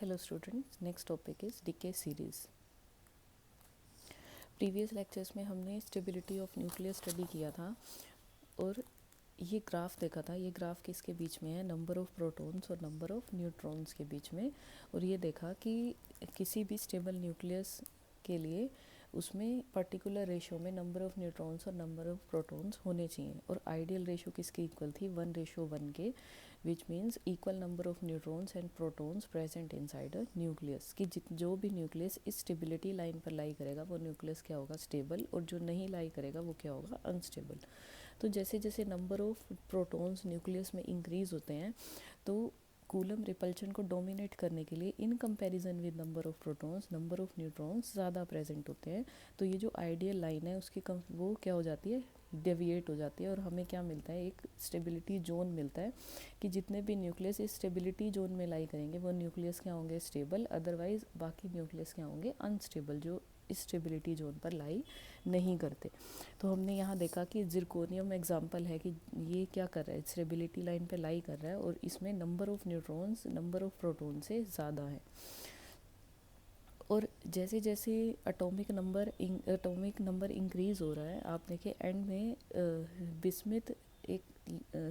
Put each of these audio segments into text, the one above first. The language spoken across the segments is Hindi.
Hello students, next topic is decay series. Previous lectures में हमने स्टेबिलिटी ऑफ न्यूक्लियस स्टडी किया था और ये ग्राफ देखा था। ये ग्राफ किसके बीच में है? नंबर ऑफ़ प्रोटॉन्स और नंबर ऑफ़ न्यूट्रॉन्स के बीच में। और ये देखा कि किसी भी स्टेबल न्यूक्लियस के लिए उसमें पर्टिकुलर रेशो में नंबर ऑफ़ न्यूट्रॉन्स और नंबर ऑफ़ प्रोटॉन्स होने चाहिए। और आइडियल रेशो किसकी इक्वल थी? 1:1 के, which means equal number of neutrons and protons present inside a nucleus. कि जो भी न्यूक्लियस इस स्टेबिलिटी लाइन पर लाई करेगा वो न्यूक्लियस क्या होगा? स्टेबल। और जो नहीं लाई करेगा वो क्या होगा? अनस्टेबल। तो जैसे जैसे नंबर ऑफ़ प्रोटॉन्स न्यूक्लियस में इंक्रीज़ होते हैं तो कूलम रिपल्शन को डोमिनेट करने के लिए in comparison with number of protons number of neutrons ज़्यादा प्रेजेंट होते हैं। तो ये जो आइडियल लाइन है उसकी वो क्या हो जाती है? डेविएट हो जाती है और हमें क्या मिलता है? एक स्टेबिलिटी जोन मिलता है कि जितने भी न्यूक्लियस इस स्टेबिलिटी जोन में लाई करेंगे वो न्यूक्लियस क्या होंगे? स्टेबल। अदरवाइज बाकी न्यूक्लियस क्या होंगे? अनस्टेबल, जो इस स्टेबिलिटी जोन पर लाई नहीं करते। तो हमने यहाँ देखा कि जिरकोनियम एग्जांपल है कि ये क्या कर रहा है? स्टेबिलिटी लाइन पे लाई कर रहा है और इसमें number of neutrons number of proton से ज़्यादा है। और जैसे जैसे एटॉमिक नंबर इंक्रीज़ हो रहा है, आप देखिए एंड में बिस्मिथ एक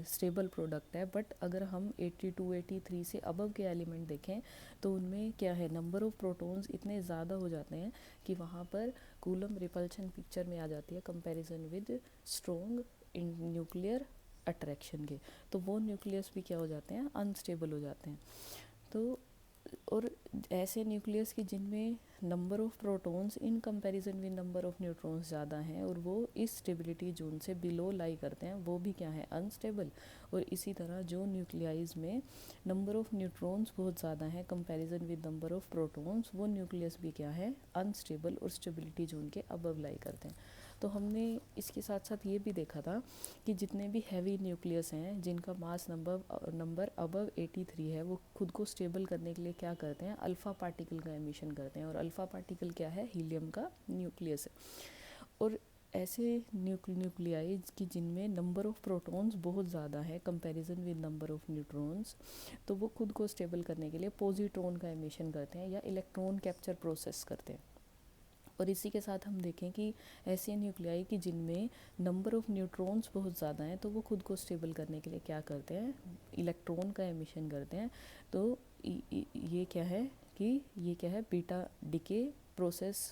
स्टेबल प्रोडक्ट है। बट अगर हम 82 83 से अबव के एलिमेंट देखें तो उनमें क्या है? नंबर ऑफ़ प्रोटॉन्स इतने ज़्यादा हो जाते हैं कि वहाँ पर कूलम रिपल्शन पिक्चर में आ जाती है comparison with strong nuclear attraction के। तो वो न्यूक्लियस भी क्या हो जाते हैं? अनस्टेबल हो जाते हैं। तो और ऐसे न्यूक्लियस की जिनमें number of protons in comparison with number of neutrons ज़्यादा हैं और वो इस स्टेबिलिटी जोन से बिलो लाई करते हैं, वो भी क्या है? अनस्टेबल। और इसी तरह जो न्यूक्लियाइज में नंबर ऑफ़ न्यूट्रॉन्स बहुत ज़्यादा हैं comparison with number of protons, वो न्यूक्लियस भी क्या है? अनस्टेबल और स्टेबिलिटी जोन के अबव लाई करते हैं। तो हमने इसके साथ साथ ये भी देखा था कि जितने भी हैवी न्यूक्लियस हैं जिनका मास नंबर अबव 83 है, वो खुद को स्टेबल करने के लिए क्या करते हैं? अल्फ़ा पार्टिकल का एमिशन करते हैं। और अल्फ़ा पार्टिकल क्या है? हीलियम का न्यूक्लियस है। और ऐसे न्यूक्लियाई की जिनमें नंबर ऑफ़ प्रोटॉन्स बहुत ज़्यादा है comparison with number of neutrons, तो वो खुद को स्टेबल करने के लिए पॉजिट्रॉन का एमिशन करते हैं या इलेक्ट्रॉन कैप्चर प्रोसेस करते हैं। और इसी के साथ हम देखें कि ऐसे न्यूक्लियाई की जिनमें नंबर ऑफ़ न्यूट्रॉन्स बहुत ज़्यादा हैं तो वो खुद को स्टेबल करने के लिए क्या करते हैं? इलेक्ट्रॉन का एमिशन करते हैं। तो ये क्या है कि ये क्या है? बीटा डिके प्रोसेस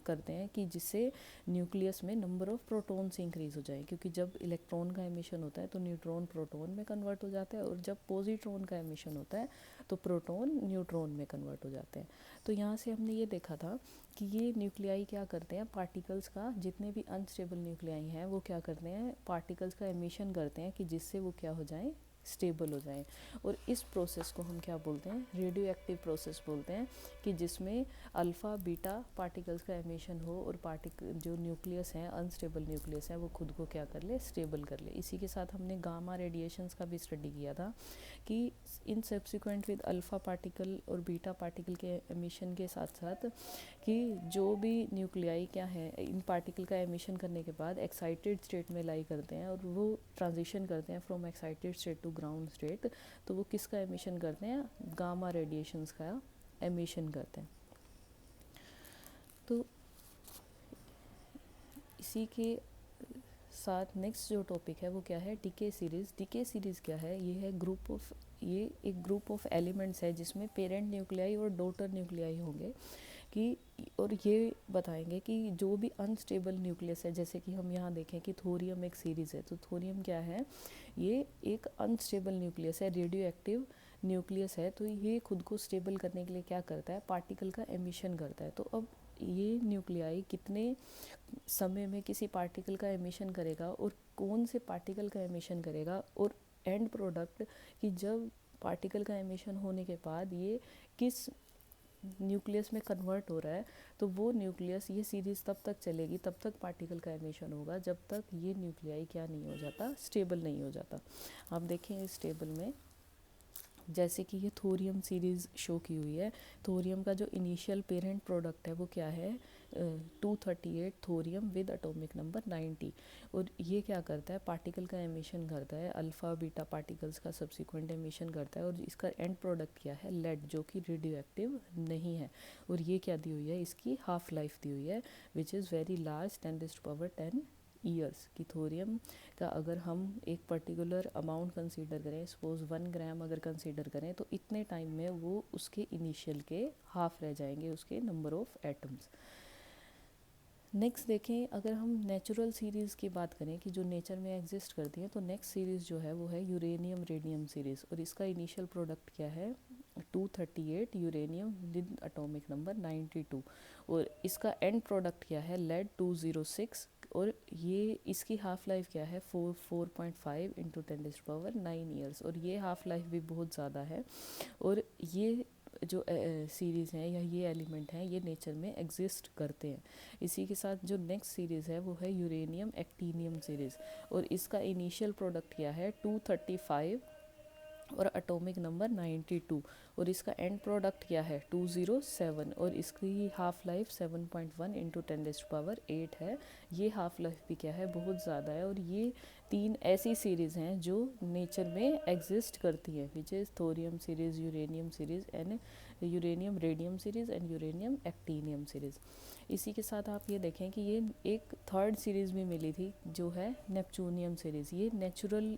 करते हैं कि जिससे न्यूक्लियस में नंबर ऑफ़ प्रोटॉन्स इंक्रीज़ हो जाए। क्योंकि जब इलेक्ट्रॉन का एमिशन होता है तो न्यूट्रॉन प्रोटॉन में कन्वर्ट हो जाता है और जब पॉजिट्रॉन का एमिशन होता है तो प्रोटॉन न्यूट्रॉन में कन्वर्ट हो जाते हैं। तो यहाँ से हमने ये देखा था कि ये न्यूक्लियाई क्या करते हैं? पार्टिकल्स का, जितने भी अनस्टेबल न्यूक्लियाई हैं वो क्या करते हैं? पार्टिकल्स का एमिशन करते हैं कि जिससे वो क्या हो जाए? स्टेबल हो जाए। और इस प्रोसेस को हम क्या बोलते हैं? रेडियो एक्टिव प्रोसेस बोलते हैं। कि जिसमें अल्फ़ा बीटा पार्टिकल्स का एमिशन हो और जो न्यूक्लियस हैं अनस्टेबल न्यूक्लियस हैं वो खुद को क्या कर ले? स्टेबल कर ले। इसी के साथ हमने गामा रेडिएशंस का भी स्टडी किया था कि in subsequent with alpha particle और बीटा पार्टिकल के एमिशन के साथ साथ कि जो भी न्यूक्लियाई क्या है इन पार्टिकल का एमिशन करने के बाद एक्साइटेड स्टेट में लाई करते हैं और वो ट्रांजिशन करते हैं from excited state to ground state. तो वो किसका एमिशन करते हैं? गामा रेडिएशंस का एमिशन करते हैं। तो इसी के साथ नेक्स्ट जो टॉपिक है वो क्या है? DK series. डीके सीरीज़ क्या है? ये एक ग्रुप ऑफ एलिमेंट्स है जिसमें पेरेंट न्यूक्लियाई और डॉटर न्यूक्लियाई होंगे कि और ये बताएंगे कि जो भी अनस्टेबल न्यूक्लियस है, जैसे कि हम यहाँ देखें कि थोरियम एक सीरीज़ है, तो थोरियम क्या है? ये एक अनस्टेबल न्यूक्लियस है, रेडियो एक्टिव न्यूक्लियस है। तो ये खुद को स्टेबल करने के लिए क्या करता है? पार्टिकल का एमिशन करता है। तो अब ये न्यूक्लियाई कितने समय में किसी पार्टिकल का एमिशन करेगा और कौन से पार्टिकल का एमिशन करेगा, और एंड प्रोडक्ट कि जब पार्टिकल का एमिशन होने के बाद ये किस न्यूक्लियस में कन्वर्ट हो रहा है, तो वो न्यूक्लियस, ये सीरीज़ तब तक चलेगी, तब तक पार्टिकल का एमिशन होगा जब तक ये न्यूक्लियाई क्या नहीं हो जाता? स्टेबल नहीं हो जाता। आप देखें इस टेबल में जैसे कि ये थोरियम सीरीज़ शो की हुई है। थोरियम का जो इनिशियल पेरेंट प्रोडक्ट है वो क्या है? 238 थोरियम विद एटॉमिक नंबर 90। और ये क्या करता है, पार्टिकल का एमिशन करता है, अल्फ़ा बीटा पार्टिकल्स का सब्सिक्वेंट एमिशन करता है, और इसका एंड प्रोडक्ट क्या है, लेड, जो कि रेडियो एक्टिव नहीं है। और ये क्या दी हुई है, इसकी हाफ लाइफ दी हुई है which is very large, 10⁻10 years. कि थोरियम का अगर हम एक पर्टिकुलर अमाउंट कंसीडर करें, सपोज 1 ग्राम अगर कंसीडर करें, तो इतने टाइम में वो उसके इनिशियल के हाफ रह जाएंगे, उसके नंबर ऑफ एटम्स। नेक्स्ट देखें, अगर हम नेचुरल सीरीज़ की बात करें कि जो नेचर में एग्जिस्ट करती हैं, तो नेक्स्ट सीरीज़ जो है वो है यूरेनियम रेडियम सीरीज़। और इसका इनिशियल प्रोडक्ट क्या है, 238 यूरेनियम विद एटॉमिक नंबर 92। और इसका एंड प्रोडक्ट क्या है, लेड 206। और ये इसकी हाफ लाइफ क्या है, 4.5 इंटू 10⁻9 ईयर्स। और ये हाफ लाइफ भी बहुत ज़्यादा है। और ये जो सीरीज़ हैं या ये एलिमेंट हैं, ये नेचर में एग्जिस्ट करते हैं। इसी के साथ जो नेक्स्ट सीरीज़ है वो है यूरेनियम एक्टीनियम सीरीज़। और इसका इनिशियल प्रोडक्ट क्या है, 235 और एटॉमिक नंबर 92। और इसका एंड प्रोडक्ट क्या है, 207। और इसकी हाफ लाइफ 7.1 इंटू 10⁻8 है। ये हाफ लाइफ भी क्या है, बहुत ज़्यादा है। और ये 3 ऐसी सीरीज़ हैं जो नेचर में एग्जिस्ट करती हैं, which is thorium series, uranium series and uranium radium series and uranium actinium series. इसी के साथ आप ये देखें कि ये एक थर्ड सीरीज़ भी मिली थी जो है नेपच्यूनियम सीरीज़। ये नेचुरल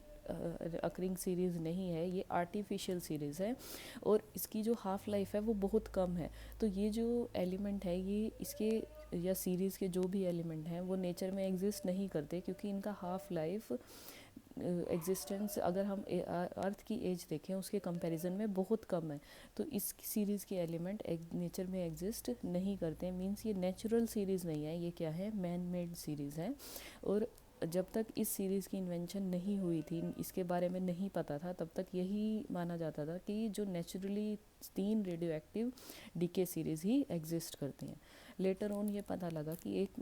अकरिंग सीरीज़ नहीं है, ये आर्टिफिशियल सीरीज़ है। और इसकी जो हाफ़ लाइफ है वो बहुत कम है। तो ये जो एलिमेंट है, ये इसके या सीरीज़ के जो भी एलिमेंट हैं वो नेचर में एग्जिस्ट नहीं करते, क्योंकि इनका हाफ़ लाइफ एग्जिस्टेंस अगर हम अर्थ की एज देखें उसके कंपैरिजन में बहुत कम है। तो इस सीरीज़ के एलिमेंट नेचर में एग्जिस्ट नहीं करते। मींस ये नेचुरल सीरीज़ नहीं है, ये क्या है, मैन मेड सीरीज़ है। और जब तक इस सीरीज़ की इन्वेंशन नहीं हुई थी, इसके बारे में नहीं पता था, तब तक यही माना जाता था कि जो naturally 3 radioactive decay series ही एग्जिस्ट करती हैं। लेटर ऑन ये पता लगा कि एक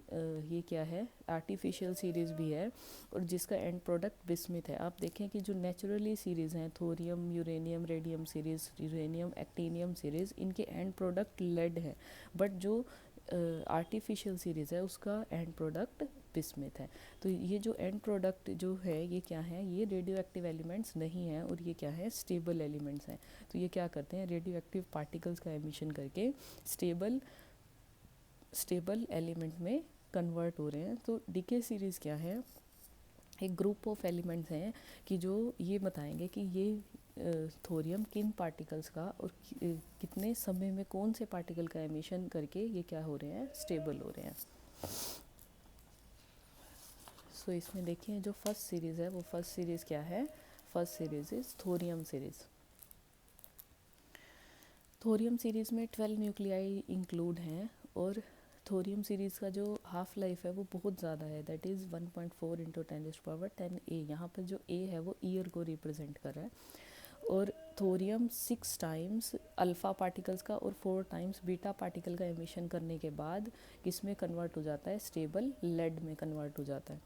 ये क्या है, आर्टिफिशियल सीरीज़ भी है, और जिसका एंड प्रोडक्ट बिस्मिथ है। आप देखें कि जो नेचुरली सीरीज़ हैं, thorium, uranium radium series, uranium actinium series, इनके एंड प्रोडक्ट लेड है। बट जो आर्टिफिशियल सीरीज़ है उसका एंड प्रोडक्ट बिस्मिथ है। तो ये जो एंड प्रोडक्ट जो है ये क्या है, ये रेडियो एक्टिव एलिमेंट्स नहीं हैं, और ये क्या है, स्टेबल एलिमेंट्स हैं। तो ये क्या करते हैं, रेडियो एक्टिव पार्टिकल्स का एमिशन करके स्टेबल एलिमेंट में कन्वर्ट हो रहे हैं। तो डीके सीरीज़ क्या है, एक ग्रुप ऑफ एलिमेंट्स हैं कि जो ये बताएंगे कि ये थोरियम किन पार्टिकल्स का और कितने समय में कौन से पार्टिकल का एमिशन करके ये क्या हो रहे हैं, स्टेबल हो रहे हैं। सो इसमें देखिए जो फर्स्ट सीरीज़ है वो फर्स्ट सीरीज़ क्या है, first series is thorium series. Thorium series में 12 न्यूक्लियाई इंक्लूड हैं। और थोरियम सीरीज़ का जो हाफ लाइफ है वो बहुत ज़्यादा है, दैट इज़ 1.4 इंटू 10⁻10 ए। यहाँ पर जो ए है वो ईयर को रिप्रेजेंट कर रहा है। और थोरियम 6 टाइम्स अल्फ़ा पार्टिकल्स का और 4 टाइम्स बीटा पार्टिकल का एमिशन करने के बाद किस में कन्वर्ट हो जाता है, स्टेबल लेड में कन्वर्ट हो जाता है।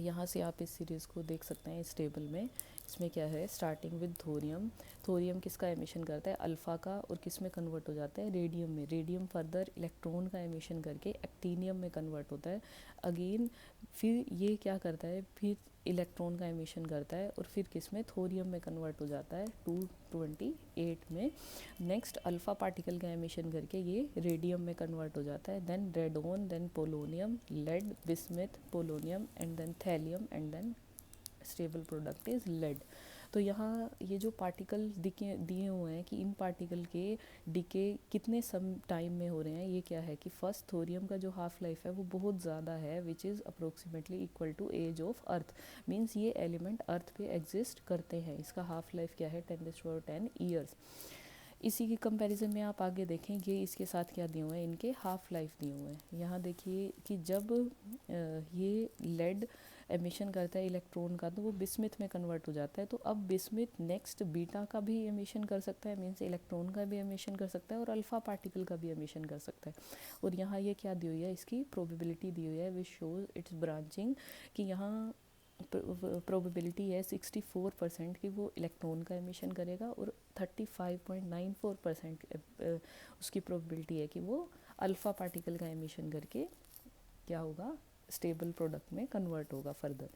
यहाँ से आप इस सीरीज़ को देख सकते हैं स्टेबल में। इसमें क्या है, स्टार्टिंग विद थोरियम, थोरियम किसका एमिशन करता है, अल्फ़ा का, और किस में कन्वर्ट हो जाता है, रेडियम में। रेडियम फर्दर इलेक्ट्रॉन का एमिशन करके एक्टीनियम में कन्वर्ट होता है अगेन। फिर ये क्या करता है, फिर इलेक्ट्रॉन का एमिशन करता है और फिर किस में, थोरियम में कन्वर्ट हो जाता है 228 में। नेक्स्ट अल्फ़ा पार्टिकल का एमिशन करके ये रेडियम में कन्वर्ट हो जाता है, then radon, then polonium, lead, bismuth, polonium and then thallium and then stable product is lead. तो यहाँ ये जो पार्टिकल दिए हुए हैं कि इन पार्टिकल के डिके कितने सम टाइम में हो रहे हैं, ये क्या है कि फर्स्ट थोरियम का जो हाफ लाइफ है वो बहुत ज़्यादा है, which is approximately equal to age of earth. Means ये एलिमेंट अर्थ पे एग्जिस्ट करते हैं। इसका हाफ लाइफ क्या है, 10⁻10 ईयर्स। इसी की कंपैरिजन में आप आगे देखें, ये इसके साथ क्या दिए हुए हैं, इनके हाफ लाइफ दिए हुए हैं। यहाँ देखिए कि जब ये लेड एमिशन करता है इलेक्ट्रॉन का तो वो बिस्मिथ में कन्वर्ट हो जाता है। तो अब बिस्मिथ नेक्स्ट बीटा का भी एमिशन कर सकता है, मीन्स इलेक्ट्रॉन का भी एमिशन कर सकता है और अल्फ़ा पार्टिकल का भी एमिशन कर सकता है। और यहाँ ये क्या दी हुई है, इसकी प्रोबेबिलिटी दी हुई है विच शोज इट्स ब्रांचिंग, कि यहाँ प्रोबेबिलिटी है 64% कि वो इलेक्ट्रॉन का एमिशन करेगा, और 35.94% उसकी प्रोबेबिलिटी है कि वो अल्फ़ा पार्टिकल का एमिशन करके क्या होगा, स्टेबल प्रोडक्ट में कन्वर्ट होगा फर्दर।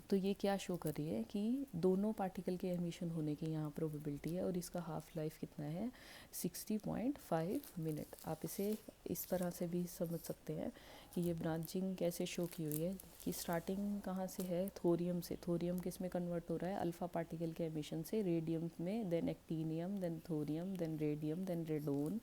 तो ये क्या शो कर रही है कि दोनों पार्टिकल के एमिशन होने की यहाँ प्रोबेबिलिटी है, और इसका हाफ लाइफ कितना है, 60.5 मिनट। आप इसे इस तरह से भी समझ सकते हैं कि ये ब्रांचिंग कैसे शो की हुई है, कि स्टार्टिंग कहाँ से है, थोरियम से। थोरियम किस में कन्वर्ट हो रहा है, अल्फ़ा पार्टिकल के एमिशन से रेडियम में, then actinium, then thorium, then radium, then radon,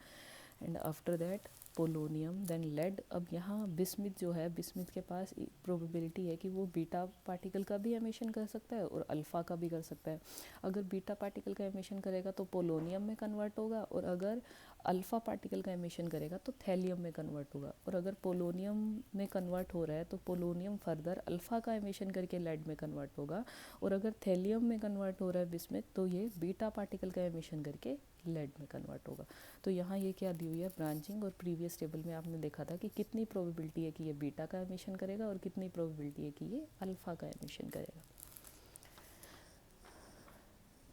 and after that polonium, then lead. अब यहाँ बिस्मिथ जो है, बिस्मिथ के पास प्रोबेबिलिटी है कि वो बीटा पार्टिकल का भी एमिशन कर सकता है और अल्फ़ा का भी कर सकता है। अगर बीटा पार्टिकल का एमिशन करेगा तो पोलोनियम में कन्वर्ट होगा, और अगर अल्फ़ा पार्टिकल का एमिशन करेगा तो थैलियम में कन्वर्ट होगा। और अगर पोलोनियम में कन्वर्ट हो रहा है तो पोलोनियम फर्दर अल्फ़ा का एमिशन करके लेड में कन्वर्ट होगा, और अगर थैलियम में कन्वर्ट हो रहा है बिस्मिथ तो ये बीटा पार्टिकल का एमिशन करके लेड में कन्वर्ट होगा। तो यहाँ ये क्या दी हुई है, ब्रांचिंग। और प्रीवियस टेबल में आपने देखा था कि कितनी प्रोबेबिलिटी है कि ये बीटा का एमिशन करेगा और कितनी प्रोबेबिलिटी है कि ये अल्फ़ा का एमिशन करेगा।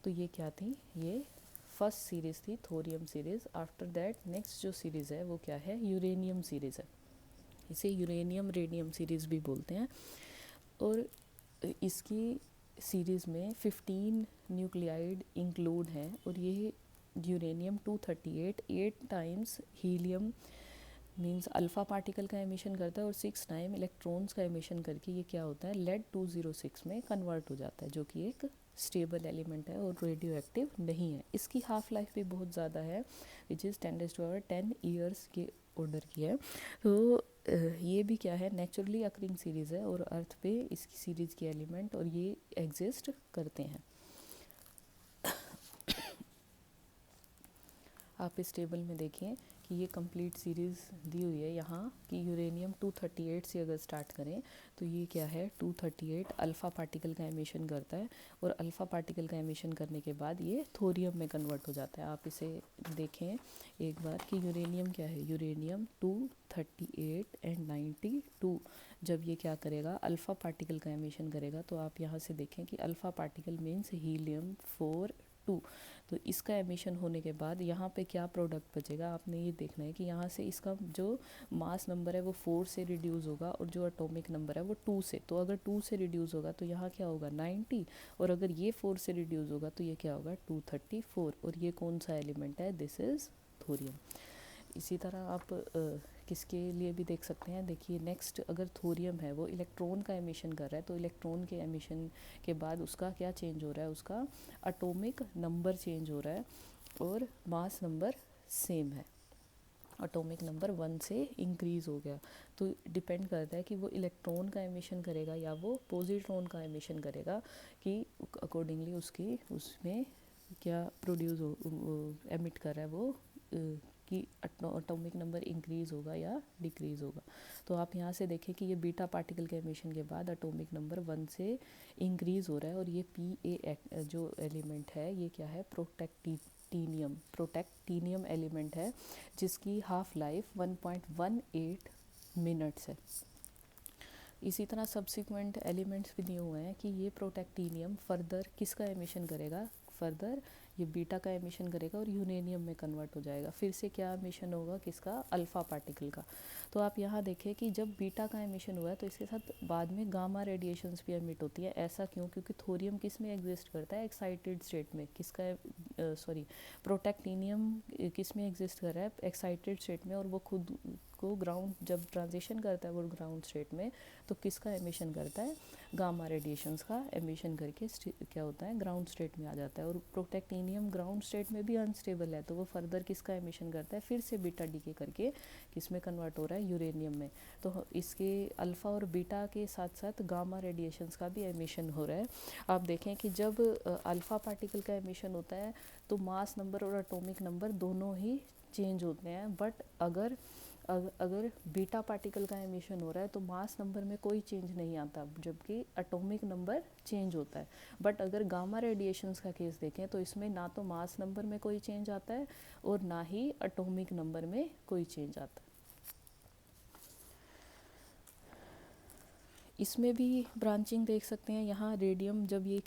तो ये क्या थी, ये फर्स्ट सीरीज़ थी, thorium series. After that next जो सीरीज़ है वो क्या है, यूरेनियम सीरीज़ है। इसे यूरेनियम रेडियम सीरीज़ भी बोलते हैं। और इसकी सीरीज़ में 15 न्यूक्लियाइड इंक्लूड हैं, और ये uranium 238 8 times helium means alpha particle का एमिशन करता है, और 6 टाइम इलेक्ट्रॉन्स का एमिशन करके ये क्या होता है, लेड 206 में कन्वर्ट हो जाता है, जो कि एक स्टेबल एलिमेंट है और रेडियो एक्टिव नहीं है। इसकी हाफ लाइफ भी बहुत ज़्यादा है, विच इज़ 10⁻10 ईयर्स के ऑर्डर की है। तो ये भी क्या है, नेचुरली अकरिंग सीरीज़ है, और अर्थ पे इसकी सीरीज़ के एलिमेंट और ये एग्जिस्ट करते हैं। आप इस टेबल में देखिए कि ये कंप्लीट सीरीज़ दी हुई है यहाँ, कि यूरेनियम 238 से अगर स्टार्ट करें तो ये क्या है, 238 अल्फ़ा पार्टिकल का एमिशन करता है, और अल्फ़ा पार्टिकल का एमिशन करने के बाद ये थोरियम में कन्वर्ट हो जाता है। आप इसे देखें एक बार कि यूरेनियम क्या है, यूरेनियम 238 एंड 92, जब ये क्या करेगा, अल्फ़ा पार्टिकल का एमिशन करेगा। तो आप यहाँ से देखें कि अल्फ़ा पार्टिकल मीन्स हीलियम 4 2। तो इसका एमिशन होने के बाद यहाँ पे क्या प्रोडक्ट बचेगा, आपने ये देखना है कि यहाँ से इसका जो मास नंबर है वो 4 से रिड्यूस होगा, और जो एटॉमिक नंबर है वो 2 से। तो अगर 2 से रिड्यूस होगा तो यहाँ क्या होगा, 90, और अगर ये 4 से रिड्यूस होगा तो ये क्या होगा, 234। और ये कौन सा एलिमेंट है, दिस इज़ थोरियम। इसी तरह आप किसके लिए भी देख सकते हैं, देखिए नेक्स्ट अगर थोरियम है वो इलेक्ट्रॉन का एमिशन कर रहा है, तो इलेक्ट्रॉन के एमिशन के बाद उसका क्या चेंज हो रहा है, उसका एटॉमिक नंबर चेंज हो रहा है, और मास नंबर सेम है, एटॉमिक नंबर 1 से इंक्रीज़ हो गया। तो डिपेंड करता है कि वो इलेक्ट्रॉन का एमिशन करेगा या वो पॉजिट्रॉन का एमिशन करेगा, कि अकॉर्डिंगली उसकी उसमें क्या प्रोड्यूस एमिट कर रहा है वो, कि एटॉमिक नंबर इंक्रीज़ होगा या डिक्रीज़ होगा। तो आप यहाँ से देखें कि ये बीटा पार्टिकल के एमिशन के बाद एटॉमिक नंबर 1 से इंक्रीज़ हो रहा है, और ये Pa जो एलिमेंट है ये क्या है, प्रोटेक्टीनियम एलिमेंट है, जिसकी हाफ लाइफ 1.18 मिनट्स है। इसी तरह सब्सिक्वेंट एलिमेंट्स भी दिए हुए हैं कि ये प्रोटेक्टीनियम फर्दर किसका एमिशन करेगा, फर्दर ये बीटा का एमिशन करेगा और यूरेनियम में कन्वर्ट हो जाएगा। फिर से क्या एमिशन होगा, किसका, अल्फ़ा पार्टिकल का। तो आप यहाँ देखें कि जब बीटा का एमिशन हुआ है तो इसके साथ बाद में गामा रेडिएशंस भी एमिट होती है। ऐसा क्यों, क्योंकि थोरियम किस में एग्जिस्ट करता है, एक्साइटेड स्टेट में। किसका प्रोटेक्टीनियम किस में एग्जिस्ट कर रहा है, एक्साइटेड स्टेट में, और वो खुद को ग्राउंड जब ट्रांजिशन करता है वो ग्राउंड स्टेट में, तो किसका एमिशन करता है, गामा रेडिएशंस का एमिशन करके क्या होता है, ग्राउंड स्टेट में आ जाता है। और प्रोटेक्टीनियम ग्राउंड स्टेट में भी अनस्टेबल है, तो वो फर्दर किसका एमिशन करता है, फिर से बीटा डीके करके किस में कन्वर्ट हो रहा है, यूरेनियम में। तो इसके अल्फ़ा और बीटा के साथ साथ गामा रेडिएशंस का भी एमिशन हो रहा है। आप देखें कि जब अल्फ़ा पार्टिकल का एमिशन होता है तो मास नंबर और एटॉमिक नंबर दोनों ही चेंज होते हैं, बट अगर बीटा पार्टिकल का एमिशन हो रहा है तो मास नंबर में कोई चेंज नहीं आता, जबकि एटॉमिक नंबर चेंज होता है। बट अगर गामा रेडिएशंस का केस देखें तो इसमें ना तो मास नंबर में कोई चेंज आता है और ना ही एटॉमिक नंबर में कोई चेंज आता है। इसमें भी ब्रांचिंग देख सकते हैं। यहाँ रेडियम जब ये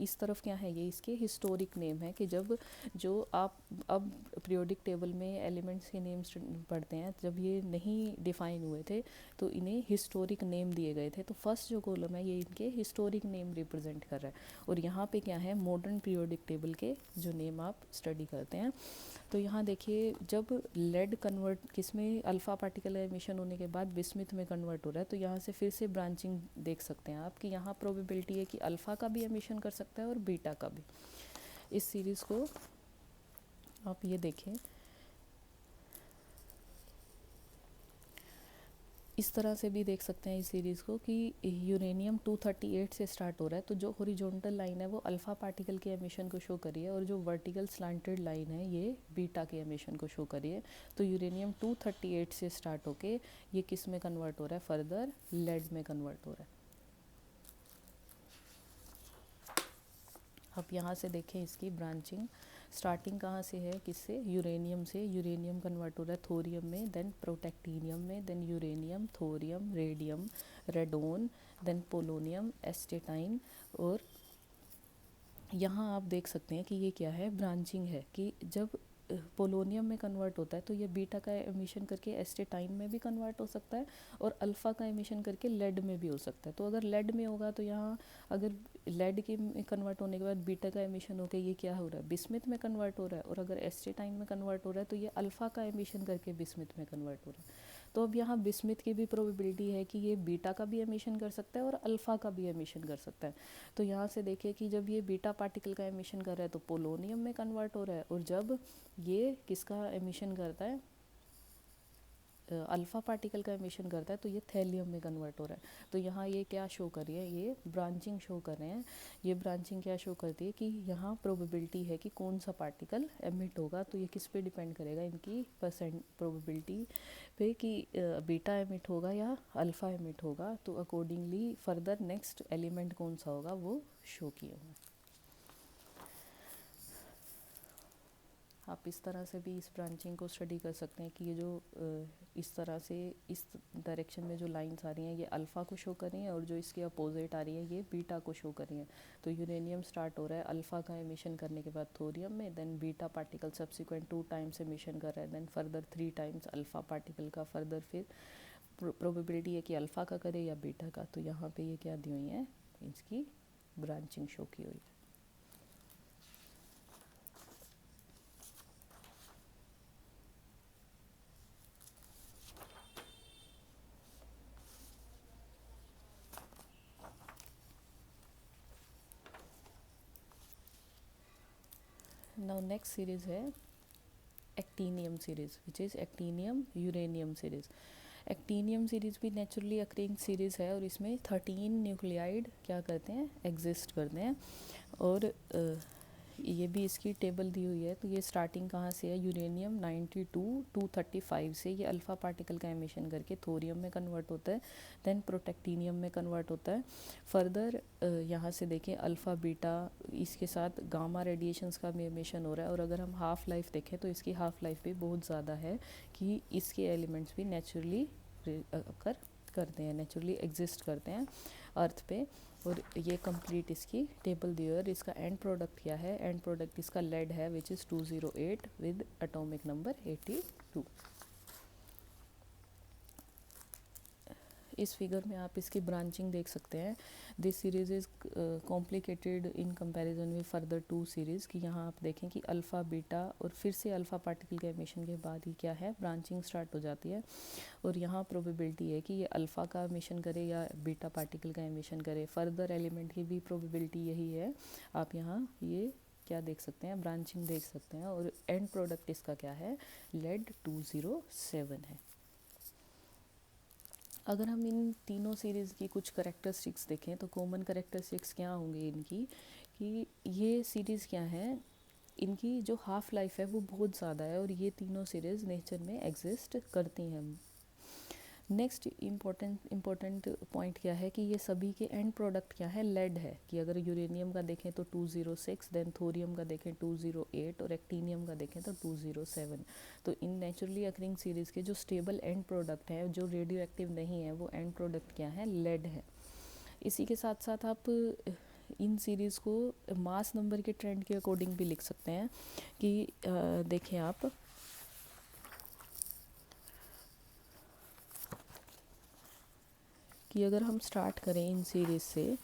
इस तरफ क्या है, ये इसके हिस्टोरिक नेम है कि जब जो आप अब पीरियोडिक टेबल में एलिमेंट्स के नेम्स पढ़ते हैं, जब ये नहीं डिफाइन हुए थे तो इन्हें हिस्टोरिक नेम दिए गए थे। तो फर्स्ट जो कॉलम है ये इनके हिस्टोरिक नेम रिप्रेजेंट कर रहा है, और यहाँ पे क्या है, मॉडर्न पीरियोडिक टेबल के जो नेम आप स्टडी करते हैं। तो यहाँ देखिए, जब लेड कन्वर्ट किसमें अल्फ़ा पार्टिकल एमिशन होने के बाद बिस्मिथ में कन्वर्ट हो रहा है, तो यहाँ से फिर से ब्रांचिंग देख सकते हैं आप कि यहाँ प्रोबेबिलिटी है कि अल्फ़ा का भी एमिशन कर सकता है और बीटा का भी। इस सीरीज़ को आप ये देखें, इस तरह से भी देख सकते हैं इस सीरीज़ को कि यूरेनियम 238 से स्टार्ट हो रहा है, तो जो हॉरिजॉन्टल लाइन है वो अल्फ़ा पार्टिकल के एमिशन को शो करिए, और जो वर्टिकल स्लांटेड लाइन है ये बीटा के एमिशन को शो करिए। तो यूरेनियम 238 से स्टार्ट होके ये किस में कन्वर्ट हो रहा है, फर्दर लेड में कन्वर्ट हो रहा है। अब यहाँ से देखें इसकी ब्रांचिंग स्टार्टिंग कहाँ से है, किससे, यूरेनियम से। यूरेनियम कन्वर्ट हो रहा है थोरियम में, देन प्रोटेक्टीनियम में, then uranium, thorium, radium, radon, then polonium, astatine. और यहाँ आप देख सकते हैं कि ये क्या है, ब्रांचिंग है कि जब पोलोनियम में कन्वर्ट होता है तो ये बीटा का एमिशन करके एस्टेटाइन में भी कन्वर्ट हो सकता है, और अल्फ़ा का एमिशन करके लेड में भी हो सकता है। तो अगर लेड में होगा तो यहाँ अगर लेड के में कन्वर्ट होने के बाद बीटा का एमिशन होकर ये क्या हो रहा है, बिस्मिथ में कन्वर्ट हो रहा है, और अगर एस्टेटाइन में कन्वर्ट हो रहा है तो ये अल्फ़ा का एमिशन करके बिस्मिथ में कन्वर्ट हो रहा है। तो अब यहाँ बिस्मिथ की भी प्रोबेबिलिटी है कि ये बीटा का भी एमिशन कर सकता है और अल्फ़ा का भी एमिशन कर सकता है। तो यहाँ से देखिए कि जब ये बीटा पार्टिकल का एमिशन कर रहा है तो पोलोनियम में कन्वर्ट हो रहा है, और जब ये किसका एमिशन करता है, अल्फ़ा पार्टिकल का एमिशन करता है, तो ये थैलियम में कन्वर्ट हो रहा है। तो यहाँ ये क्या शो कर रही है, ये ब्रांचिंग शो कर रहे हैं। ये ब्रांचिंग क्या शो करती है कि यहाँ प्रोबेबिलिटी है कि कौन सा पार्टिकल एमिट होगा। तो ये किस पे डिपेंड करेगा, इनकी परसेंट प्रोबेबिलिटी पे कि बीटा एमिट होगा या अल्फ़ा एमिट होगा। तो अकॉर्डिंगली फर्दर नेक्स्ट एलिमेंट कौन सा होगा वो शो किए होंगे। आप इस तरह से भी इस ब्रांचिंग को स्टडी कर सकते हैं कि ये जो इस तरह से इस डायरेक्शन में जो लाइंस आ रही हैं ये अल्फ़ा को शो कर रही हैं, और जो इसके अपोजिट आ रही है ये बीटा को शो कर रही हैं। तो यूरेनियम स्टार्ट हो रहा है अल्फ़ा का एमिशन करने के बाद थोरियम में, then beta particle subsequent 2 times emission कर रहा है, then further 3 times alpha particle का, फर्दर फिर प्रोबेबिलिटी है कि अल्फ़ा का करे या बीटा का। तो यहाँ पे ये क्या दी हुई है, इसकी ब्रांचिंग शो की हुई है। नाउ नेक्स्ट सीरीज़ है actinium series, which is actinium uranium series. Actinium series भी नेचुरली अकरिंग सीरीज़ है, और इसमें 13 न्यूक्लियाइड क्या करते हैं, एग्जिस्ट करते हैं। और ये भी इसकी टेबल दी हुई है। तो ये स्टार्टिंग कहाँ से है, यूरेनियम 92 235 से ये अल्फ़ा पार्टिकल का एमिशन करके थोरियम में कन्वर्ट होता है, देन प्रोटेक्टीनियम में कन्वर्ट होता है। फर्दर यहाँ से देखें अल्फ़ा बीटा, इसके साथ गामा रेडिएशंस का भी एमिशन हो रहा है। और अगर हम हाफ़ लाइफ देखें तो इसकी हाफ़ लाइफ भी बहुत ज़्यादा है कि इसके एलिमेंट्स भी नेचुरली करते हैं, नेचुरली एग्जिस्ट करते हैं अर्थ पे। और ये कंप्लीट इसकी टेबल दी है। और इसका एंड प्रोडक्ट क्या है, एंड प्रोडक्ट इसका लेड है which is 208 with atomic number 82। इस फिगर में आप इसकी ब्रांचिंग देख सकते हैं। This series is complicated in comparison with further 2 series कि यहाँ आप देखें कि अल्फ़ा बीटा और फिर से अल्फ़ा पार्टिकल के एमिशन के बाद ही क्या है, ब्रांचिंग स्टार्ट हो जाती है। और यहाँ प्रोबेबिलिटी है कि ये अल्फ़ा का एमिशन करे या बीटा पार्टिकल का एमिशन करे। फर्दर एलिमेंट की भी प्रोबेबिलिटी यही है। आप यहाँ ये क्या देख सकते हैं, ब्रांचिंग देख सकते हैं। और एंड प्रोडक्ट इसका क्या है, लेड 207 है। अगर हम इन तीनों सीरीज़ की कुछ करेक्टरिस्टिक्स देखें तो कॉमन करेक्टरिस्टिक्स क्या होंगे इनकी, कि ये सीरीज़ क्या है, इनकी जो हाफ़ लाइफ है वो बहुत ज़्यादा है, और ये तीनों सीरीज़ नेचर में एग्जिस्ट करती हैं। नेक्स्ट इम्पोर्टेंट पॉइंट क्या है कि ये सभी के एंड प्रोडक्ट क्या है, लेड है। कि अगर यूरेनियम का देखें तो 206, देन थोरियम का देखें 208 और एक्टीनियम का देखें तो 207। तो इन नेचुरली अकरिंग सीरीज़ के जो स्टेबल एंड प्रोडक्ट हैं, जो रेडियो एक्टिव नहीं है, वो एंड प्रोडक्ट क्या है, लेड है। इसी के साथ साथ आप इन सीरीज़ को मास नंबर के ट्रेंड के अकॉर्डिंग भी लिख सकते हैं। कि देखें आप कि अगर हम स्टार्ट करें इन सीरीज़ से,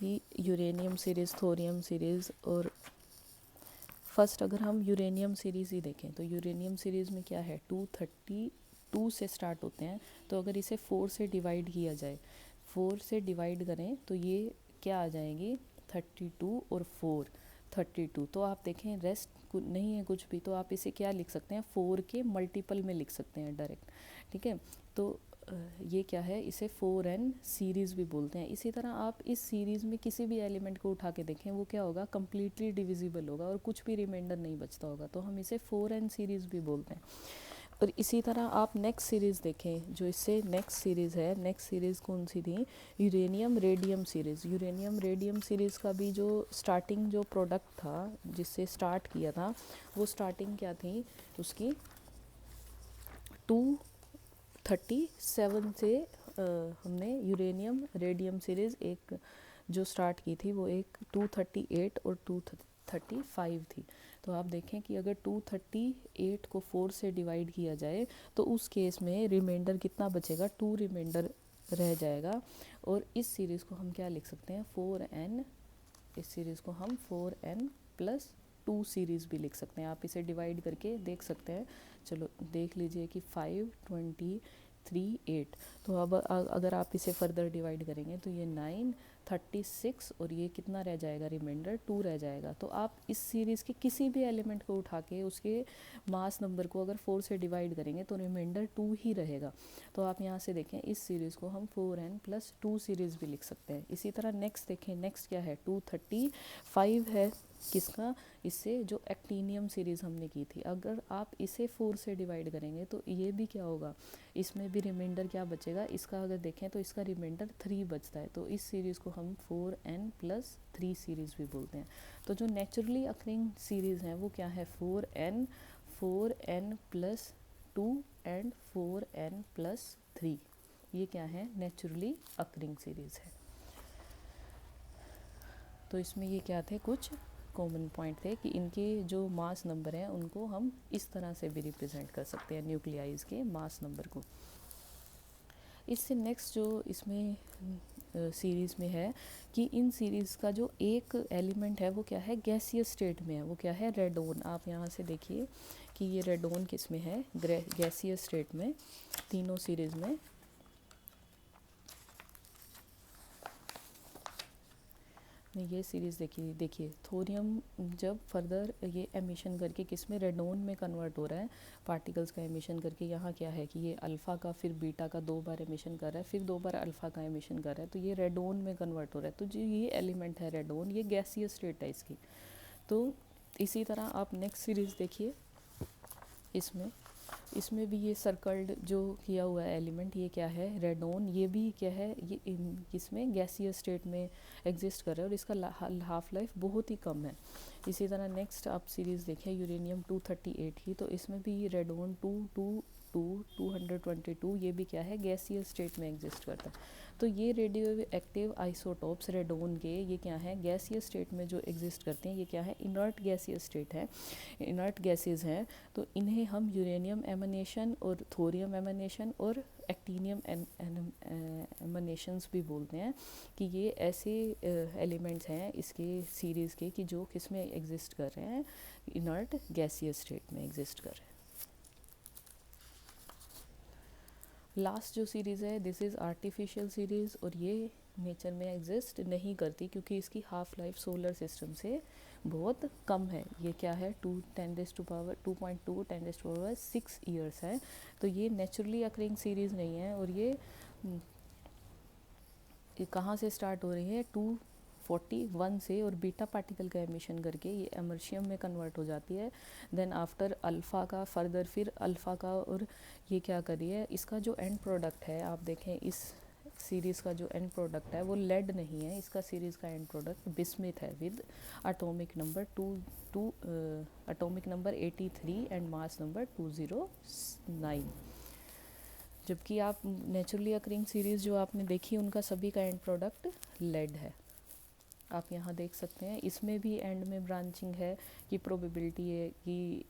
कि यूरेनियम सीरीज़, थोरियम सीरीज़, और फर्स्ट अगर हम यूरेनियम सीरीज़ ही देखें तो यूरेनियम सीरीज़ में क्या है, 232 से स्टार्ट होते हैं। तो अगर इसे 4 से डिवाइड किया जाए, 4 से डिवाइड करें तो ये क्या आ जाएंगी, 32 और 4, 32। तो आप देखें रेस्ट नहीं है कुछ भी, तो आप इसे क्या लिख सकते हैं, 4 के मल्टीपल में लिख सकते हैं डायरेक्ट। ठीक है, तो ये क्या है, इसे 4n सीरीज़ भी बोलते हैं। इसी तरह आप इस सीरीज़ में किसी भी एलिमेंट को उठा के देखें, वो क्या होगा, कम्प्लीटली डिविजिबल होगा और कुछ भी रिमाइंडर नहीं बचता होगा, तो हम इसे 4n सीरीज़ भी बोलते हैं। और इसी तरह आप नेक्स्ट सीरीज़ देखें, जो इससे नेक्स्ट सीरीज़ है, नेक्स्ट सीरीज़ कौन सी थी, uranium radium series. Uranium radium series का भी जो स्टार्टिंग जो प्रोडक्ट था, जिससे स्टार्ट किया था, वो स्टार्टिंग क्या थी उसकी, 237 से हमने यूरेनियम रेडियम सीरीज़ एक जो स्टार्ट की थी, वो एक 238 और 235 थी। तो आप देखें कि अगर 238 को 4 से डिवाइड किया जाए तो उस केस में रिमाइंडर कितना बचेगा, 2 रिमाइंडर रह जाएगा। और इस सीरीज़ को हम क्या लिख सकते हैं, 4n, इस सीरीज़ को हम 4n प्लस 2 सीरीज़ भी लिख सकते हैं। आप इसे डिवाइड करके देख सकते हैं। चलो देख लीजिए कि 5, 20, 3, 8। तो अब अगर आप इसे फर्दर डिवाइड करेंगे तो ये 9, 36 और ये कितना रह जाएगा, रिमाइंडर 2 रह जाएगा। तो आप इस सीरीज़ के किसी भी एलिमेंट को उठा के उसके मास नंबर को अगर 4 से डिवाइड करेंगे तो रिमाइंडर 2 ही रहेगा। तो आप यहाँ से देखें, इस सीरीज़ को हम 4n प्लस 2 सीरीज़ भी लिख सकते हैं। इसी तरह नेक्स्ट देखें, नेक्स्ट क्या है, 235 है किसका, इससे जो एक्टीनियम सीरीज़ हमने की थी। अगर आप इसे 4 से डिवाइड करेंगे तो ये भी क्या होगा, इसमें भी रिमाइंडर क्या बचेगा, इसका अगर देखें तो इसका रिमाइंडर 3 बचता है। तो इस सीरीज़ को हम 4n प्लस 3 सीरीज़ भी बोलते हैं। तो जो नेचुरली अकरिंग सीरीज़ हैं वो क्या है, 4n, 4n plus 2 and 4n plus 3। ये क्या है, नेचुरली अकरिंग सीरीज़ है। तो इसमें ये क्या थे, कुछ कॉमन पॉइंट थे कि इनके जो मास नंबर हैं उनको हम इस तरह से भी रिप्रेजेंट कर सकते हैं, न्यूक्लियाइज के मास नंबर को। इससे नेक्स्ट जो इसमें सीरीज़ में है कि इन सीरीज़ का जो एक एलिमेंट है वो क्या है, गैसियस स्टेट में है, वो क्या है, रेडोन। आप यहाँ से देखिए कि ये रेडोन किस में है, गैसियस स्टेट में, तीनों सीरीज़ में। ये सीरीज़ देखिए थोरियम जब फर्दर ये एमिशन करके किस में, रेडोन में कन्वर्ट हो रहा है, पार्टिकल्स का एमिशन करके। यहाँ क्या है कि ये अल्फ़ा का फिर बीटा का 2 बार एमिशन कर रहा है, फिर 2 बार अल्फ़ा का एमिशन कर रहा है, तो ये रेडोन में कन्वर्ट हो रहा है। तो जो ये एलिमेंट है रेडोन, ये गैसियस स्टेट है इसकी। तो इसी तरह आप नेक्स्ट सीरीज़ देखिए, इसमें भी ये सर्कल्ड जो किया हुआ है एलिमेंट, ये क्या है, रेडोन। ये भी क्या है, ये इसमें गैसियस स्टेट में एग्जिस्ट कर रहा है और इसका हाफ लाइफ बहुत ही कम है। इसी तरह नेक्स्ट आप सीरीज़ देखें, यूरेनियम 238 की, तो इसमें भी रेडोन 222 ये भी क्या है, गैसियस स्टेट में एग्जिस्ट करता है। तो ये रेडियो एक्टिव आइसोटोप्स रेडोन के, ये क्या है, गैसियस स्टेट में जो एग्जिस्ट करते हैं, ये क्या है, इनर्ट गैसियस स्टेट है, इनर्ट गैसेज हैं। तो इन्हें हम यूरेनियम एमनेशन और थोरियम एमनेशन और एक्टीनियम एमनेशंस भी बोलते हैं। कि ये ऐसे एलिमेंट्स हैं इसके सीरीज़ के कि जो किस में एग्जिस्ट कर रहे हैं, इनर्ट गैसियस स्टेट में एग्जिस्ट कर रहे हैं। लास्ट जो सीरीज़ है, दिस इज़ आर्टिफिशियल सीरीज़, और ये नेचर में एग्जिस्ट नहीं करती क्योंकि इसकी हाफ लाइफ सोलर सिस्टम से बहुत कम है। ये क्या है, 2.2 10⁻6 ईयर्स है। तो ये नेचुरली अकरिंग सीरीज़ नहीं है। और ये कहाँ से स्टार्ट हो रही है, 41 से और बीटा पार्टिकल का एमिशन करके ये एमर्शियम में कन्वर्ट हो जाती है। देन आफ्टर अल्फ़ा का फर्दर फिर अल्फ़ा का, और ये क्या करिए, इसका जो एंड प्रोडक्ट है आप देखें, इस सीरीज़ का जो एंड प्रोडक्ट है वो लेड नहीं है, इसका सीरीज़ का एंड प्रोडक्ट बिस्मिथ है with atomic number 83 and mass number 209। जबकि आप नेचुरली अकरिंग सीरीज़ जो आपने देखी उनका सभी का एंड प्रोडक्ट लेड है। आप यहाँ देख सकते हैं इसमें भी एंड में ब्रांचिंग है कि प्रोबेबिलिटी है कि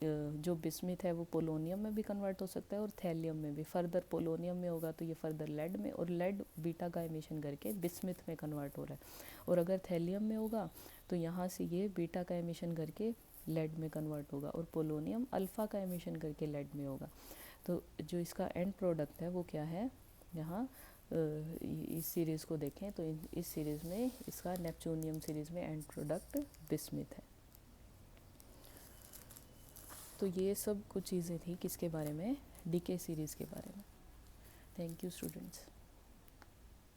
जो बिस्मिथ है वो पोलोनियम में भी कन्वर्ट हो सकता है और थैलियम में भी। फर्दर पोलोनियम में होगा तो ये फर्दर लेड में, और लेड बीटा का एमिशन करके बिस्मिथ में कन्वर्ट हो रहा है। और अगर थैलियम में होगा तो यहाँ से ये बीटा का एमिशन करके लेड में कन्वर्ट होगा, और पोलोनियम अल्फ़ा का एमिशन करके लेड में होगा। तो जो इसका एंड प्रोडक्ट है वो क्या है, यहाँ इस सीरीज़ को देखें तो इस सीरीज़ में इसका नेपच्यूनियम सीरीज़ में एंड प्रोडक्ट बिस्मिथ है। तो ये सब कुछ चीज़ें थी किसके बारे में, डीके सीरीज़ के बारे में। Thank you students.